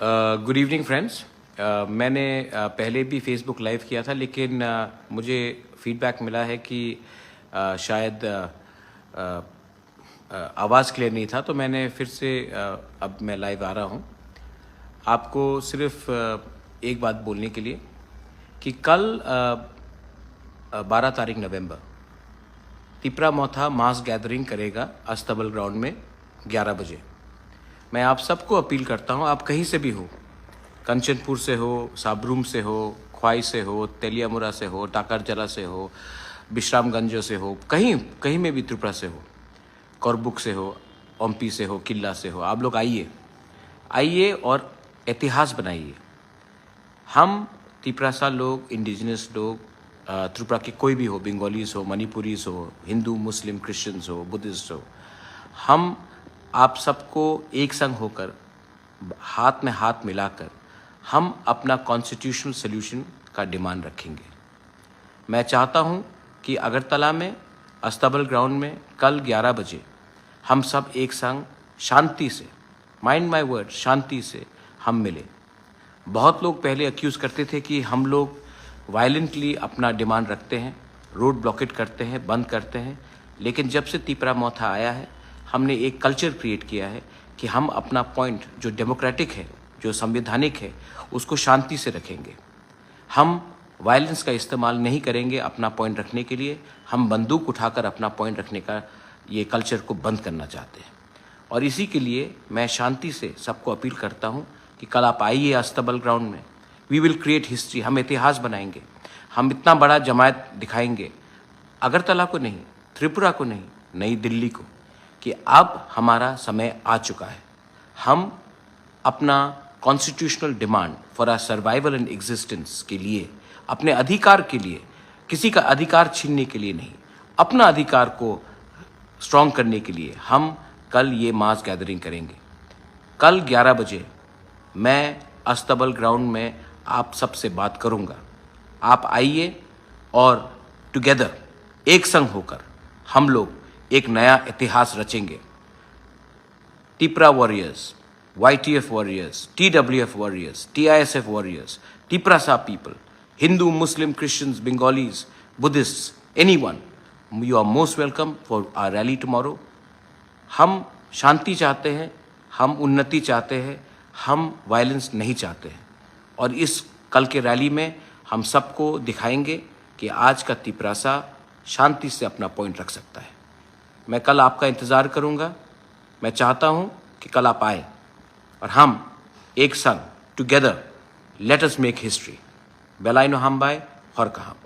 Good evening friends. मैंने पहले भी फेसबुक लाइव किया था, लेकिन मुझे फीडबैक मिला है कि शायद आवाज़ क्लियर नहीं था, तो मैंने फिर से अब मैं लाइव आ रहा हूँ आपको सिर्फ एक बात बोलने के लिए कि कल 12 तारीख नवंबर तिपरा मोथा मास गैदरिंग करेगा अस्तबल ग्राउंड में 11 बजे। मैं आप सबको अपील करता हूं, आप कहीं से भी हो, कंचनपुर से हो, साबरूम से हो, ख्वाई से हो, तेलियामुरा से हो, टाकरजला से हो, विश्रामगंज से हो, कहीं कहीं में भी त्रिपुरा से हो, करबुक से हो, ओम्पी से हो, किल्ला से हो, आप लोग आइए और इतिहास बनाइए। हम तिपरासा लोग, इंडिजिनस लोग, त्रिपुरा के कोई भी हो, बंगालीज हो, मणिपुरीज हो, हिंदू, मुस्लिम, क्रिश्चियंस हो, बुद्धिस्ट हो, हम आप सबको एक संग होकर, हाथ में हाथ मिलाकर हम अपना कॉन्स्टिट्यूशनल सॉल्यूशन का डिमांड रखेंगे। मैं चाहता हूं कि अगरतला में अस्तबल ग्राउंड में कल 11 बजे हम सब एक संग शांति से, माइंड माय वर्ड, शांति से हम मिले। बहुत लोग पहले अक्यूज़ करते थे कि हम लोग वायलेंटली अपना डिमांड रखते हैं, रोड ब्लॉकेट करते हैं, बंद करते हैं, लेकिन जब से तिपरा मोथा आया है हमने एक कल्चर क्रिएट किया है कि हम अपना पॉइंट जो डेमोक्रेटिक है, जो संवैधानिक है, उसको शांति से रखेंगे। हम वायलेंस का इस्तेमाल नहीं करेंगे अपना पॉइंट रखने के लिए। हम बंदूक उठाकर अपना पॉइंट रखने का ये कल्चर को बंद करना चाहते हैं, और इसी के लिए मैं शांति से सबको अपील करता हूँ कि कल आप आइए अस्तबल ग्राउंड में। वी विल क्रिएट हिस्ट्री, हम इतिहास बनाएंगे, हम इतना बड़ा जमायत दिखाएंगे अगरतला को नहीं, त्रिपुरा को नहीं, नई दिल्ली को, कि अब हमारा समय आ चुका है। हम अपना constitutional demand for our survival and existence के लिए, अपने अधिकार के लिए, किसी का अधिकार छीनने के लिए नहीं, अपना अधिकार को स्ट्रॉन्ग करने के लिए हम कल ये मास गैदरिंग करेंगे। कल 11 बजे मैं अस्तबल ग्राउंड में आप सबसे बात करूंगा। आप आइए और टुगेदर, एक संग होकर हम लोग एक नया इतिहास रचेंगे। Tipra warriors, YTF warriors, TWF warriors, TISF warriors, Tiprasa people, Hindu, Muslim, Christians, Bengalis, Buddhist, anyone, you are most welcome for our rally tomorrow. हम शांति चाहते हैं, हम उन्नति चाहते हैं, हम वायलेंस नहीं चाहते हैं, और इस कल के रैली में हम सबको दिखाएंगे कि आज का तिपरासा शांति से अपना पॉइंट रख सकता है। मैं कल आपका इंतज़ार करूंगा। मैं चाहता हूं कि कल आप आए और हम एक संग together let us make history. बेलाइनो हम बाय और कहाँ